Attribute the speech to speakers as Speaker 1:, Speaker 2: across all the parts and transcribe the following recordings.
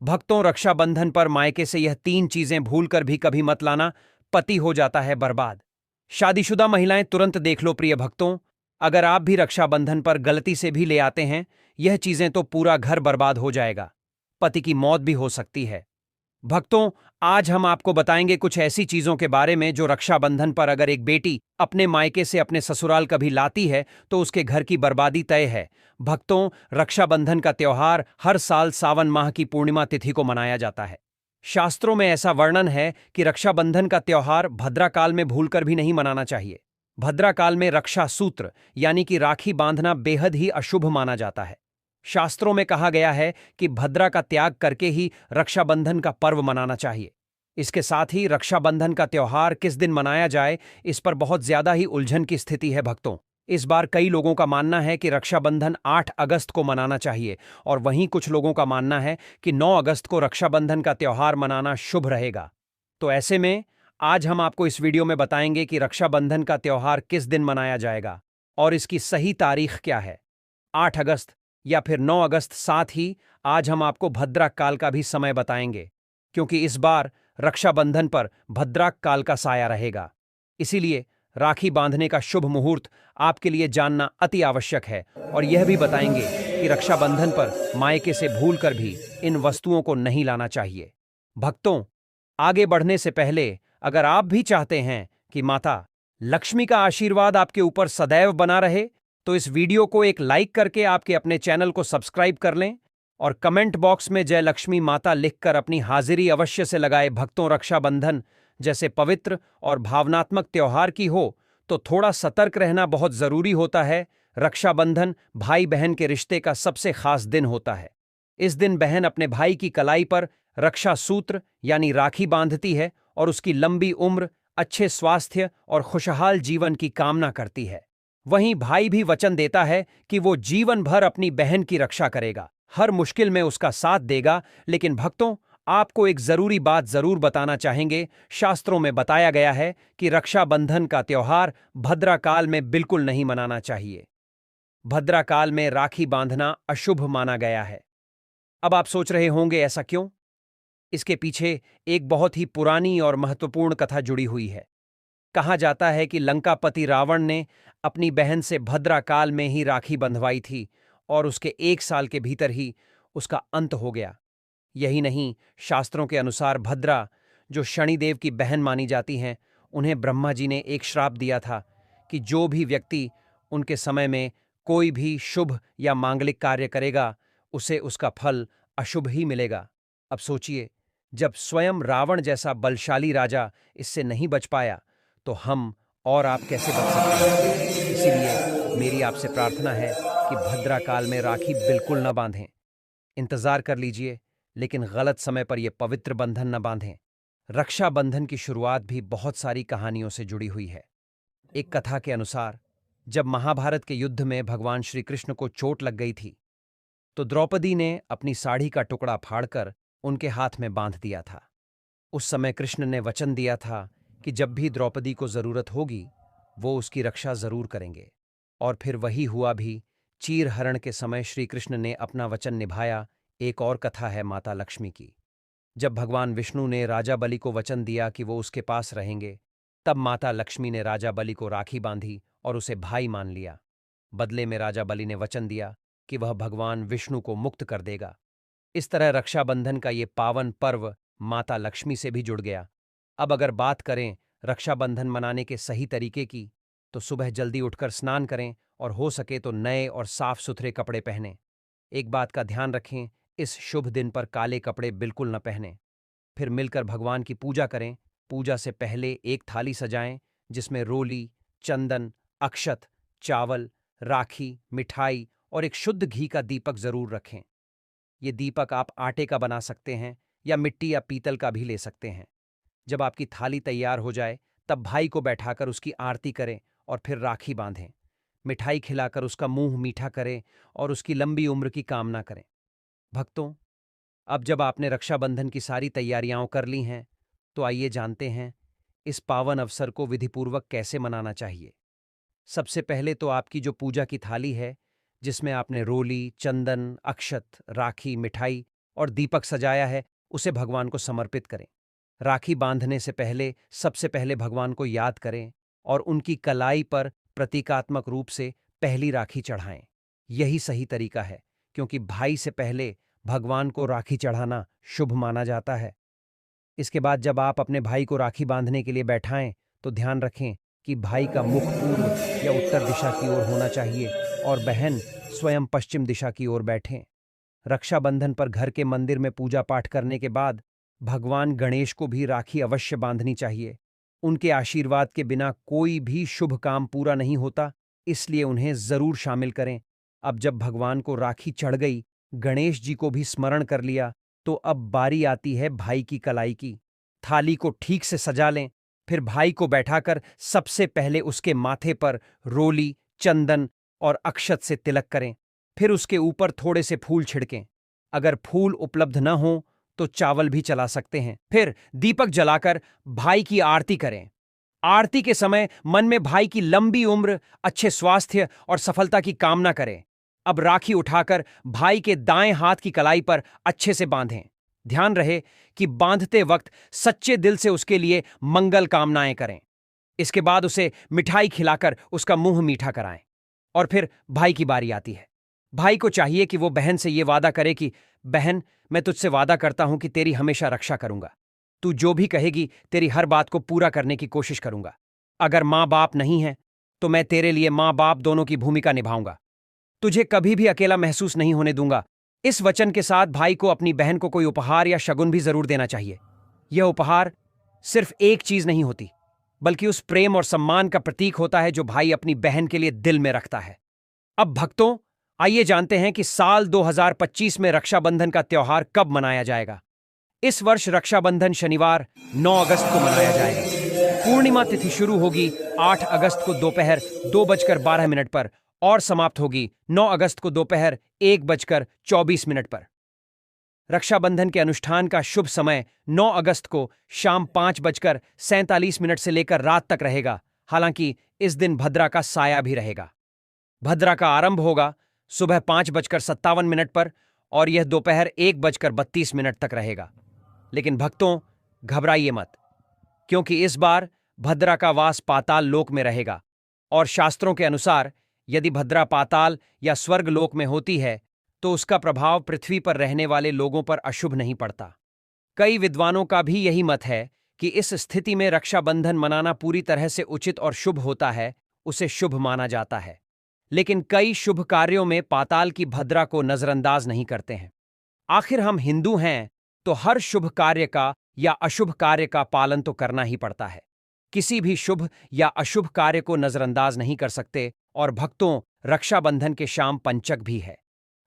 Speaker 1: भक्तों, रक्षाबंधन पर मायके से यह 3 चीजें भूलकर भी कभी मत लाना, पति हो जाता है बर्बाद। शादीशुदा महिलाएं तुरंत देख लो प्रिय भक्तों, अगर आप भी रक्षाबंधन पर गलती से भी ले आते हैं यह चीजें तो पूरा घर बर्बाद हो जाएगा, पति की मौत भी हो सकती है। भक्तों, आज हम आपको बताएंगे कुछ ऐसी चीजों के बारे में जो रक्षाबंधन पर अगर एक बेटी अपने मायके से अपने ससुराल कभी लाती है तो उसके घर की बर्बादी तय है। भक्तों, रक्षाबंधन का त्योहार हर साल सावन माह की पूर्णिमा तिथि को मनाया जाता है। शास्त्रों में ऐसा वर्णन है कि रक्षाबंधन का त्योहार भद्राकाल में भूलकर भी नहीं मनाना चाहिए। भद्राकाल में रक्षा सूत्र यानी कि राखी बांधना बेहद ही अशुभ माना जाता है। शास्त्रों में कहा गया है कि भद्रा का त्याग करके ही रक्षाबंधन का पर्व मनाना चाहिए। इसके साथ ही रक्षाबंधन का त्योहार किस दिन मनाया जाए, इस पर बहुत ज्यादा ही उलझन की स्थिति है भक्तों। इस बार कई लोगों का मानना है कि रक्षाबंधन 8 अगस्त को मनाना चाहिए और वहीं कुछ लोगों का मानना है कि 9 अगस्त को रक्षाबंधन का त्योहार मनाना शुभ रहेगा। तो ऐसे में आज हम आपको इस वीडियो में बताएंगे कि रक्षाबंधन का त्योहार किस दिन मनाया जाएगा और इसकी सही तारीख क्या है, 8 अगस्त या फिर 9 अगस्त। साथ ही आज हम आपको भद्राक काल का भी समय बताएंगे, क्योंकि इस बार रक्षाबंधन पर भद्राक काल का साया रहेगा। इसीलिए राखी बांधने का शुभ मुहूर्त आपके लिए जानना अति आवश्यक है और यह भी बताएंगे कि रक्षाबंधन पर मायके से भूलकर भी इन वस्तुओं को नहीं लाना चाहिए। भक्तों, आगे बढ़ने से पहले अगर आप भी चाहते हैं कि माता लक्ष्मी का आशीर्वाद आपके ऊपर सदैव बना रहे तो इस वीडियो को एक लाइक करके आपके अपने चैनल को सब्सक्राइब कर लें और कमेंट बॉक्स में जय लक्ष्मी माता लिखकर अपनी हाजिरी अवश्य से लगाए। भक्तों, रक्षाबंधन जैसे पवित्र और भावनात्मक त्योहार की हो तो थोड़ा सतर्क रहना बहुत जरूरी होता है। रक्षाबंधन भाई बहन के रिश्ते का सबसे खास दिन होता है। इस दिन बहन अपने भाई की कलाई पर रक्षा सूत्र यानी राखी बांधती है और उसकी लंबी उम्र, अच्छे स्वास्थ्य और खुशहाल जीवन की कामना करती है। वहीं भाई भी वचन देता है कि वो जीवन भर अपनी बहन की रक्षा करेगा, हर मुश्किल में उसका साथ देगा। लेकिन भक्तों, आपको एक जरूरी बात जरूर बताना चाहेंगे। शास्त्रों में बताया गया है कि रक्षाबंधन का त्योहार भद्राकाल में बिल्कुल नहीं मनाना चाहिए। भद्राकाल में राखी बांधना अशुभ माना गया है। अब आप सोच रहे होंगे ऐसा क्यों? इसके पीछे एक बहुत ही पुरानी और महत्वपूर्ण कथा जुड़ी हुई है। कहा जाता है कि लंकापति रावण ने अपनी बहन से भद्राकाल में ही राखी बंधवाई थी और उसके 1 साल के भीतर ही उसका अंत हो गया। यही नहीं, शास्त्रों के अनुसार भद्रा, जो शनिदेव की बहन मानी जाती हैं, उन्हें ब्रह्मा जी ने एक श्राप दिया था कि जो भी व्यक्ति उनके समय में कोई भी शुभ या मांगलिक कार्य करेगा उसे उसका फल अशुभ ही मिलेगा। अब सोचिए, जब स्वयं रावण जैसा बलशाली राजा इससे नहीं बच पाया तो हम और आप कैसे बच सकते हैं? इसीलिए मेरी आपसे प्रार्थना है कि भद्राकाल में राखी बिल्कुल न बांधें। इंतजार कर लीजिए, लेकिन गलत समय पर यह पवित्र बंधन न बांधें। रक्षाबंधन की शुरुआत भी बहुत सारी कहानियों से जुड़ी हुई है। एक कथा के अनुसार जब महाभारत के युद्ध में भगवान श्री कृष्ण को चोट लग गई थी तो द्रौपदी ने अपनी साड़ी का टुकड़ा फाड़कर उनके हाथ में बांध दिया था। उस समय कृष्ण ने वचन दिया था कि जब भी द्रौपदी को जरूरत होगी वो उसकी रक्षा जरूर करेंगे। और फिर वही हुआ भी। चीरहरण के समय श्री कृष्ण ने अपना वचन निभाया। एक और कथा है माता लक्ष्मी की। जब भगवान विष्णु ने राजा बलि को वचन दिया कि वो उसके पास रहेंगे, तब माता लक्ष्मी ने राजा बलि को राखी बांधी और उसे भाई मान लिया। बदले में राजा बलि ने वचन दिया कि वह भगवान विष्णु को मुक्त कर देगा। इस तरह रक्षाबंधन का ये पावन पर्व माता लक्ष्मी से भी जुड़ गया। अब अगर बात करें रक्षाबंधन मनाने के सही तरीके की, तो सुबह जल्दी उठकर स्नान करें और हो सके तो नए और साफ सुथरे कपड़े पहनें। एक बात का ध्यान रखें, इस शुभ दिन पर काले कपड़े बिल्कुल न पहनें। फिर मिलकर भगवान की पूजा करें। पूजा से पहले एक थाली सजाएं जिसमें रोली, चंदन, अक्षत, चावल, राखी, मिठाई और एक शुद्ध घी का दीपक जरूर रखें। ये दीपक आप आटे का बना सकते हैं या मिट्टी या पीतल का भी ले सकते हैं। जब आपकी थाली तैयार हो जाए तब भाई को बैठाकर उसकी आरती करें और फिर राखी बांधें। मिठाई खिलाकर उसका मुंह मीठा करें और उसकी लंबी उम्र की कामना करें। भक्तों, अब जब आपने रक्षाबंधन की सारी तैयारियां कर ली हैं तो आइए जानते हैं इस पावन अवसर को विधिपूर्वक कैसे मनाना चाहिए। सबसे पहले तो आपकी जो पूजा की थाली है, जिसमें आपने रोली, चंदन, अक्षत, राखी, मिठाई और दीपक सजाया है उसे भगवान को समर्पित करें। राखी बांधने से पहले सबसे पहले भगवान को याद करें और उनकी कलाई पर प्रतीकात्मक रूप से पहली राखी चढ़ाएं। यही सही तरीका है, क्योंकि भाई से पहले भगवान को राखी चढ़ाना शुभ माना जाता है। इसके बाद जब आप अपने भाई को राखी बांधने के लिए बैठाएं तो ध्यान रखें कि भाई का मुख पूर्व या उत्तर दिशा की ओर होना चाहिए और बहन स्वयं पश्चिम दिशा की ओर बैठें। रक्षाबंधन पर घर के मंदिर में पूजा पाठ करने के बाद भगवान गणेश को भी राखी अवश्य बांधनी चाहिए। उनके आशीर्वाद के बिना कोई भी शुभ काम पूरा नहीं होता, इसलिए उन्हें जरूर शामिल करें। अब जब भगवान को राखी चढ़ गई, गणेश जी को भी स्मरण कर लिया, तो अब बारी आती है भाई की कलाई की। थाली को ठीक से सजा लें, फिर भाई को बैठाकर सबसे पहले उसके माथे पर रोली, चंदन और अक्षत से तिलक करें। फिर उसके ऊपर थोड़े से फूल छिड़कें। अगर फूल उपलब्ध न हो तो चावल भी चला सकते हैं। फिर दीपक जलाकर भाई की आरती करें। आरती के समय मन में भाई की लंबी उम्र, अच्छे स्वास्थ्य और सफलता की कामना करें। अब राखी उठाकर भाई के दाएं हाथ की कलाई पर अच्छे से बांधें। ध्यान रहे कि बांधते वक्त सच्चे दिल से उसके लिए मंगल कामनाएं करें। इसके बाद उसे मिठाई खिलाकर उसका मुंह मीठा कराएं। और फिर भाई की बारी आती है। भाई को चाहिए कि वो बहन से ये वादा करे कि बहन, मैं तुझसे वादा करता हूं कि तेरी हमेशा रक्षा करूंगा। तू जो भी कहेगी तेरी हर बात को पूरा करने की कोशिश करूंगा। अगर माँ बाप नहीं है तो मैं तेरे लिए माँ बाप दोनों की भूमिका निभाऊंगा। तुझे कभी भी अकेला महसूस नहीं होने दूंगा। इस वचन के साथ भाई को अपनी बहन को कोई उपहार या शगुन भी जरूर देना चाहिए। यह उपहार सिर्फ एक चीज नहीं होती, बल्कि उस प्रेम और सम्मान का प्रतीक होता है जो भाई अपनी बहन के लिए दिल में रखता है। अब भक्तों, आइए जानते हैं कि साल 2025 में रक्षाबंधन का त्योहार कब मनाया जाएगा। इस वर्ष रक्षाबंधन शनिवार 9 अगस्त को मनाया जाएगा। पूर्णिमा तिथि शुरू होगी 8 अगस्त को दोपहर 2:12 पर और समाप्त होगी 9 अगस्त को दोपहर 1:24 पर। रक्षाबंधन के अनुष्ठान का शुभ समय 9 अगस्त को शाम 5:47 से लेकर रात तक रहेगा। हालांकि इस दिन भद्रा का साया भी रहेगा। भद्रा का आरंभ होगा सुबह 5:57 पर और यह दोपहर 1:32 तक रहेगा। लेकिन भक्तों, घबराइए मत, क्योंकि इस बार भद्रा का वास पाताल लोक में रहेगा और शास्त्रों के अनुसार यदि भद्रा पाताल या स्वर्ग लोक में होती है तो उसका प्रभाव पृथ्वी पर रहने वाले लोगों पर अशुभ नहीं पड़ता। कई विद्वानों का भी यही मत है कि इस स्थिति में रक्षाबंधन मनाना पूरी तरह से उचित और शुभ होता है, उसे शुभ माना जाता है। लेकिन कई शुभ कार्यों में पाताल की भद्रा को नजरअंदाज नहीं करते हैं। आखिर हम हिंदू हैं तो हर शुभ कार्य का या अशुभ कार्य का पालन तो करना ही पड़ता है। किसी भी शुभ या अशुभ कार्य को नजरअंदाज नहीं कर सकते। और भक्तों, रक्षाबंधन के शाम पंचक भी है।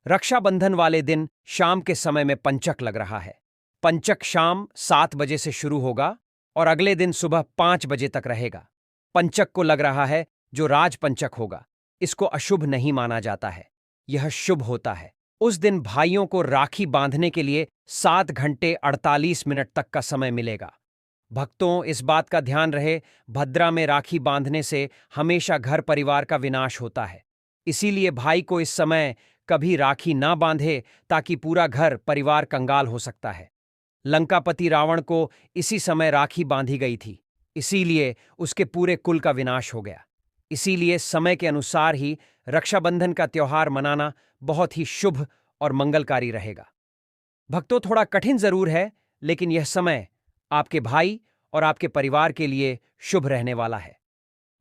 Speaker 1: रक्षाबंधन वाले दिन शाम के समय में पंचक लग रहा है। पंचक शाम 7 बजे से शुरू होगा और अगले दिन सुबह 5 बजे तक रहेगा। पंचक को लग रहा है जो राजपंचक होगा। इसको अशुभ नहीं माना जाता है, यह शुभ होता है। उस दिन भाइयों को राखी बांधने के लिए 7 घंटे 48 मिनट तक का समय मिलेगा। भक्तों, इस बात का ध्यान रहे, भद्रा में राखी बांधने से हमेशा घर परिवार का विनाश होता है। इसीलिए भाई को इस समय कभी राखी ना बांधे, ताकि पूरा घर परिवार कंगाल हो सकता है। लंकापति रावण को इसी समय राखी बांधी गई थी, इसीलिए उसके पूरे कुल का विनाश हो गया। इसीलिए समय के अनुसार ही रक्षाबंधन का त्योहार मनाना बहुत ही शुभ और मंगलकारी रहेगा। भक्तों, थोड़ा कठिन जरूर है, लेकिन यह समय आपके भाई और आपके परिवार के लिए शुभ रहने वाला है।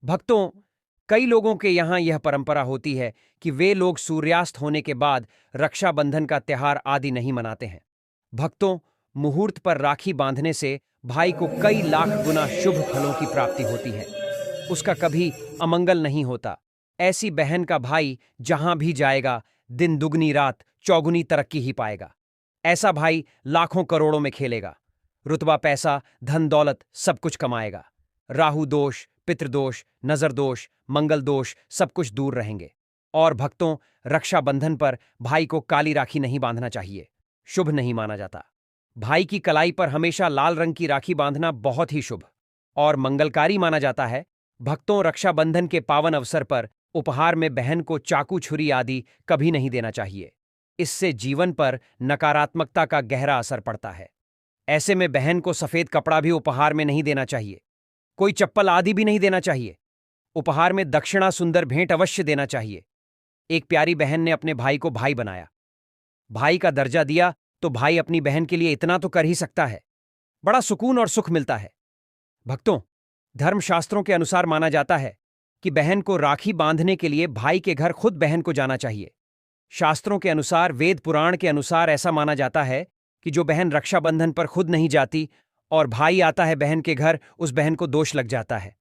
Speaker 1: भक्तों, कई लोगों के यहाँ यह परंपरा होती है कि वे लोग सूर्यास्त होने के बाद रक्षाबंधन का त्योहार आदि नहीं मनाते हैं। भक्तों, मुहूर्त पर राखी बांधने से भाई को कई लाख गुना शुभ फलों की प्राप्ति होती है। उसका कभी अमंगल नहीं होता। ऐसी बहन का भाई जहां भी जाएगा, दिन दुगनी रात चौगुनी तरक्की ही पाएगा। ऐसा भाई लाखों करोड़ों में खेलेगा, रुतबा पैसा धन दौलत सब कुछ कमाएगा। राहु दोष, पितृदोष, नजर दोष, मंगल दोष सब कुछ दूर रहेंगे। और भक्तों, रक्षाबंधन पर भाई को काली राखी नहीं बांधना चाहिए, शुभ नहीं माना जाता। भाई की कलाई पर हमेशा लाल रंग की राखी बांधना बहुत ही शुभ और मंगलकारी माना जाता है। भक्तों, रक्षाबंधन के पावन अवसर पर उपहार में बहन को चाकू छुरी आदि कभी नहीं देना चाहिए। इससे जीवन पर नकारात्मकता का गहरा असर पड़ता है। ऐसे में बहन को सफेद कपड़ा भी उपहार में नहीं देना चाहिए, कोई चप्पल आदि भी नहीं देना चाहिए। उपहार में दक्षिणा सुंदर भेंट अवश्य देना चाहिए। एक प्यारी बहन ने अपने भाई को भाई बनाया, भाई का दर्जा दिया, तो भाई अपनी बहन के लिए इतना तो कर ही सकता है। बड़ा सुकून और सुख मिलता है। भक्तों, धर्मशास्त्रों के अनुसार माना जाता है कि बहन को राखी बांधने के लिए भाई के घर खुद बहन को जाना चाहिए। शास्त्रों के अनुसार, वेद पुराण के अनुसार ऐसा माना जाता है कि जो बहन रक्षाबंधन पर खुद नहीं जाती और भाई आता है बहन के घर, उस बहन को दोष लग जाता है।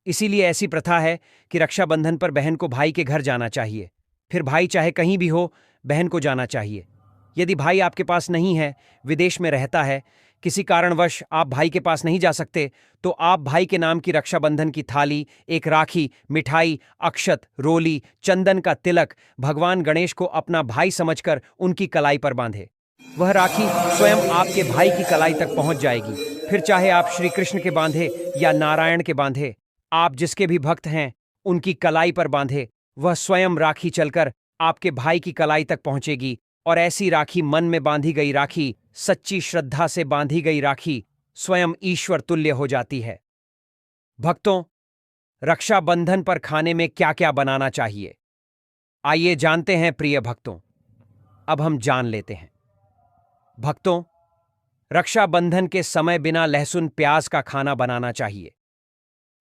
Speaker 1: इसीलिए ऐसी प्रथा है कि रक्षाबंधन पर बहन को भाई के घर जाना चाहिए। फिर भाई चाहे कहीं भी हो, बहन को जाना चाहिए। यदि भाई आपके पास नहीं है, विदेश में रहता है, किसी कारणवश आप भाई के पास नहीं जा सकते, तो आप भाई के नाम की रक्षाबंधन की थाली, एक राखी, मिठाई, अक्षत, रोली, चंदन का तिलक भगवान गणेश को अपना भाई समझकर उनकी कलाई पर बांधे। वह राखी स्वयं आपके भाई की कलाई तक पहुंच जाएगी। फिर चाहे आप श्री कृष्ण के बांधे या नारायण के बांधे, आप जिसके भी भक्त हैं उनकी कलाई पर बांधे, वह स्वयं राखी चलकर आपके भाई की कलाई तक पहुंचेगी। और ऐसी राखी, मन में बांधी गई राखी, सच्ची श्रद्धा से बांधी गई राखी स्वयं ईश्वर तुल्य हो जाती है। भक्तों, रक्षाबंधन पर खाने में क्या क्या बनाना चाहिए, आइए जानते हैं प्रिय भक्तों। अब हम जान लेते हैं। भक्तों, रक्षाबंधन के समय बिना लहसुन प्याज का खाना बनाना चाहिए,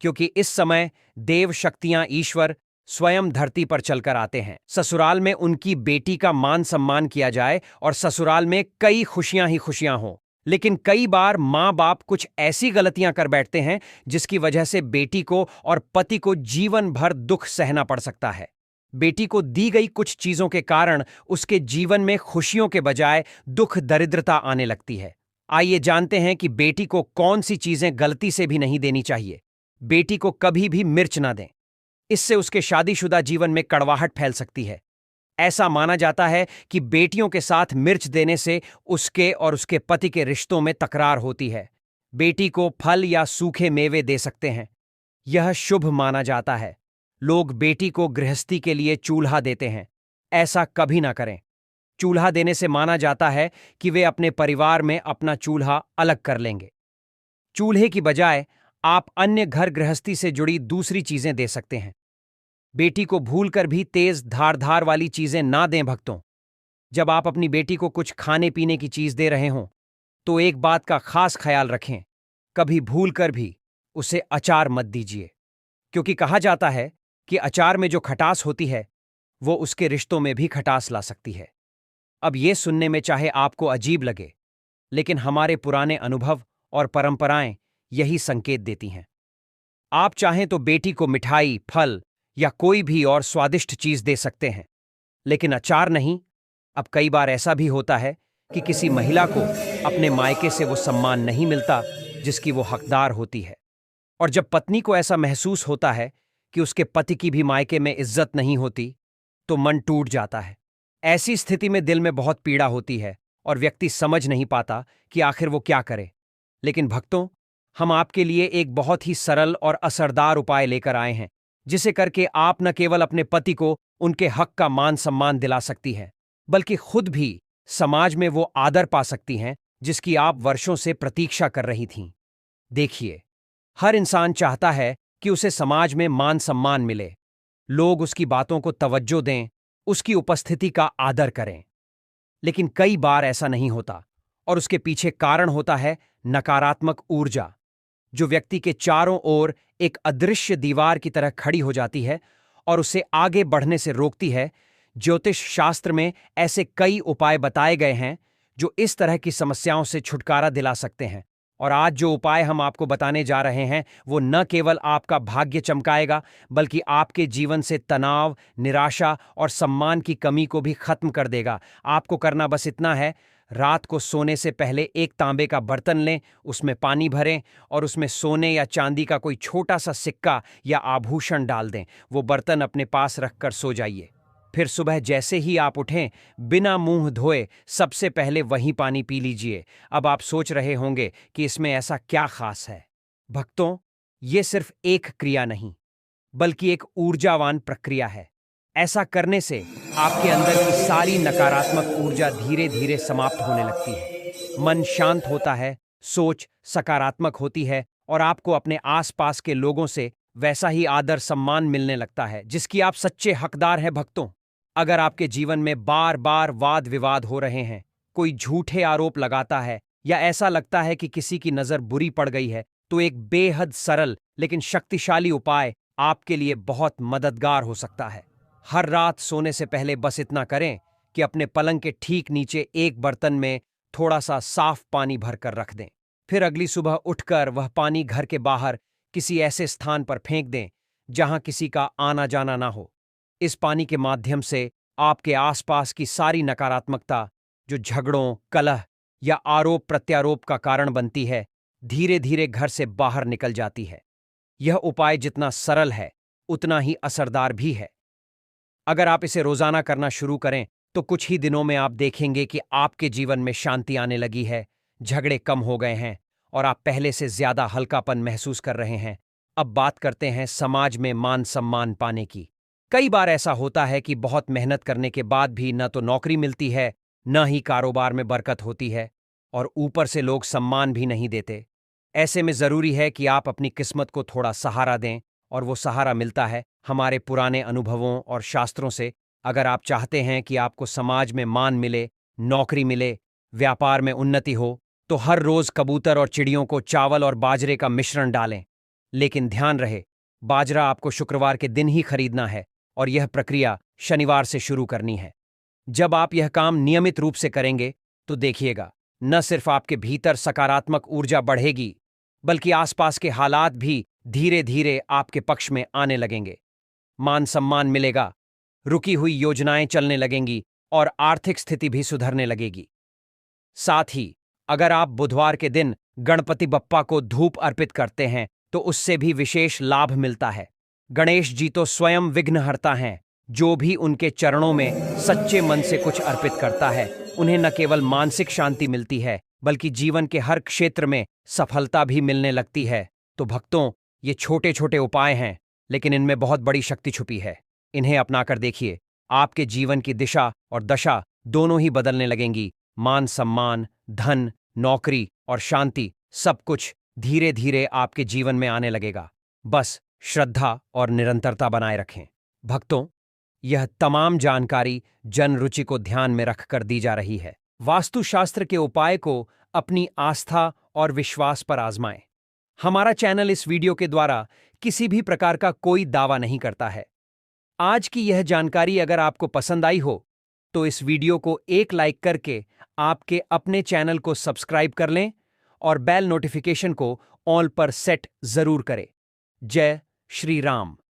Speaker 1: क्योंकि इस समय देव शक्तियां, ईश्वर स्वयं धरती पर चलकर आते हैं। ससुराल में उनकी बेटी का मान सम्मान किया जाए और ससुराल में कई खुशियां ही खुशियां हों। लेकिन कई बार माँ बाप कुछ ऐसी गलतियां कर बैठते हैं जिसकी वजह से बेटी को और पति को जीवन भर दुख सहना पड़ सकता है। बेटी को दी गई कुछ चीजों के कारण उसके जीवन में खुशियों के बजाय दुख, दरिद्रता आने लगती है। आइए जानते हैं कि बेटी को कौन सी चीजें गलती से भी नहीं देनी चाहिए। बेटी को कभी भी मिर्च ना दें, इससे उसके शादीशुदा जीवन में कड़वाहट फैल सकती है। ऐसा माना जाता है कि बेटियों के साथ मिर्च देने से उसके और उसके पति के रिश्तों में तकरार होती है। बेटी को फल या सूखे मेवे दे सकते हैं, यह शुभ माना जाता है। लोग बेटी को गृहस्थी के लिए चूल्हा देते हैं, ऐसा कभी ना करें। चूल्हा देने से माना जाता है कि वे अपने परिवार में अपना चूल्हा अलग कर लेंगे। चूल्हे की बजाय आप अन्य घर गृहस्थी से जुड़ी दूसरी चीजें दे सकते हैं। बेटी को भूलकर भी तेज धार वाली चीजें ना दें। भक्तों, जब आप अपनी बेटी को कुछ खाने पीने की चीज दे रहे हों, तो एक बात का खास ख्याल रखें, कभी भूलकर भी उसे अचार मत दीजिए, क्योंकि कहा जाता है कि अचार में जो खटास होती है वो उसके रिश्तों में भी खटास ला सकती है। अब ये सुनने में चाहे आपको अजीब लगे, लेकिन हमारे पुराने अनुभव और परंपराएं यही संकेत देती हैं। आप चाहें तो बेटी को मिठाई, फल या कोई भी और स्वादिष्ट चीज दे सकते हैं, लेकिन अचार नहीं। अब कई बार ऐसा भी होता है कि किसी महिला को अपने मायके से वो सम्मान नहीं मिलता जिसकी वो हकदार होती है, और जब पत्नी को ऐसा महसूस होता है कि उसके पति की भी मायके में इज्जत नहीं होती, तो मन टूट जाता है। ऐसी स्थिति में दिल में बहुत पीड़ा होती है और व्यक्ति समझ नहीं पाता कि आखिर वो क्या करे। लेकिन भक्तों, हम आपके लिए एक बहुत ही सरल और असरदार उपाय लेकर आए हैं, जिसे करके आप न केवल अपने पति को उनके हक का मान सम्मान दिला सकती हैं, बल्कि खुद भी समाज में वो आदर पा सकती हैं जिसकी आप वर्षों से प्रतीक्षा कर रही थीं। देखिए, हर इंसान चाहता है कि उसे समाज में मान सम्मान मिले, लोग उसकी बातों को तवज्जो दें, उसकी उपस्थिति का आदर करें। लेकिन कई बार ऐसा नहीं होता, और उसके पीछे कारण होता है नकारात्मक ऊर्जा, जो व्यक्ति के चारों ओर एक अदृश्य दीवार की तरह खड़ी हो जाती है और उसे आगे बढ़ने से रोकती है। ज्योतिष शास्त्र में ऐसे कई उपाय बताए गए हैं जो इस तरह की समस्याओं से छुटकारा दिला सकते हैं। और आज जो उपाय हम आपको बताने जा रहे हैं, वो न केवल आपका भाग्य चमकाएगा, बल्कि आपके जीवन से तनाव, निराशा और सम्मान की कमी को भी खत्म कर देगा। आपको करना बस इतना है, रात को सोने से पहले एक तांबे का बर्तन लें, उसमें पानी भरें और उसमें सोने या चांदी का कोई छोटा सा सिक्का या आभूषण डाल दें। वो बर्तन अपने पास रखकर सो जाइए। फिर सुबह जैसे ही आप उठें, बिना मुंह धोए सबसे पहले वही पानी पी लीजिए। अब आप सोच रहे होंगे कि इसमें ऐसा क्या खास है। भक्तों, ये सिर्फ एक क्रिया नहीं, बल्कि एक ऊर्जावान प्रक्रिया है। ऐसा करने से आपके अंदर की सारी नकारात्मक ऊर्जा धीरे धीरे समाप्त होने लगती है। मन शांत होता है, सोच सकारात्मक होती है और आपको अपने आसपास के लोगों से वैसा ही आदर सम्मान मिलने लगता है जिसकी आप सच्चे हकदार हैं भक्तों। अगर आपके जीवन में बार बार वाद विवाद हो रहे हैं, कोई झूठे आरोप लगाता है या ऐसा लगता है कि किसी की नजर बुरी पड़ गई है, तो एक बेहद सरल लेकिन शक्तिशाली उपाय आपके लिए बहुत मददगार हो सकता है। हर रात सोने से पहले बस इतना करें कि अपने पलंग के ठीक नीचे एक बर्तन में थोड़ा सा साफ पानी भरकर रख दें। फिर अगली सुबह उठकर वह पानी घर के बाहर किसी ऐसे स्थान पर फेंक दें जहां किसी का आना जाना ना हो। इस पानी के माध्यम से आपके आसपास की सारी नकारात्मकता, जो झगड़ों, कलह या आरोप प्रत्यारोप का कारण बनती है, धीरे धीरे घर से बाहर निकल जाती है। यह उपाय जितना सरल है, उतना ही असरदार भी है। अगर आप इसे रोजाना करना शुरू करें तो कुछ ही दिनों में आप देखेंगे कि आपके जीवन में शांति आने लगी है, झगड़े कम हो गए हैं और आप पहले से ज्यादा हल्कापन महसूस कर रहे हैं। अब बात करते हैं समाज में मान सम्मान पाने की। कई बार ऐसा होता है कि बहुत मेहनत करने के बाद भी न तो नौकरी मिलती है, न ही कारोबार में बरकत होती है और ऊपर से लोग सम्मान भी नहीं देते। ऐसे में जरूरी है कि आप अपनी किस्मत को थोड़ा सहारा दें और वो सहारा मिलता है हमारे पुराने अनुभवों और शास्त्रों से। अगर आप चाहते हैं कि आपको समाज में मान मिले, नौकरी मिले, व्यापार में उन्नति हो, तो हर रोज कबूतर और चिड़ियों को चावल और बाजरे का मिश्रण डालें। लेकिन ध्यान रहे, बाजरा आपको शुक्रवार के दिन ही खरीदना है और यह प्रक्रिया शनिवार से शुरू करनी है। जब आप यह काम नियमित रूप से करेंगे तो देखिएगा, न सिर्फ आपके भीतर सकारात्मक ऊर्जा बढ़ेगी, बल्कि आसपास के हालात भी धीरे धीरे आपके पक्ष में आने लगेंगे। मान सम्मान मिलेगा, रुकी हुई योजनाएं चलने लगेंगी और आर्थिक स्थिति भी सुधरने लगेगी। साथ ही अगर आप बुधवार के दिन गणपति बप्पा को धूप अर्पित करते हैं तो उससे भी विशेष लाभ मिलता है। गणेश जी तो स्वयं विघ्नहर्ता हैं। जो भी उनके चरणों में सच्चे मन से कुछ अर्पित करता है, उन्हें न केवल मानसिक शांति मिलती है बल्कि जीवन के हर क्षेत्र में सफलता भी मिलने लगती है। तो भक्तों, ये छोटे छोटे उपाय हैं, लेकिन इनमें बहुत बड़ी शक्ति छुपी है। इन्हें अपनाकर देखिए, आपके जीवन की दिशा और दशा दोनों ही बदलने लगेंगी। मान सम्मान, धन, नौकरी और शांति, सब कुछ धीरे धीरे आपके जीवन में आने लगेगा। बस श्रद्धा और निरंतरता बनाए रखें। भक्तों, यह तमाम जानकारी जन रुचि को ध्यान में रखकर दी जा रही है। वास्तुशास्त्र के उपाय को अपनी आस्था और विश्वास पर आजमाएं। हमारा चैनल इस वीडियो के द्वारा किसी भी प्रकार का कोई दावा नहीं करता है। आज की यह जानकारी अगर आपको पसंद आई हो तो इस वीडियो को एक लाइक करके आपके अपने चैनल को सब्सक्राइब कर लें और बेल नोटिफिकेशन को ऑल पर सेट जरूर करें। जय श्री राम।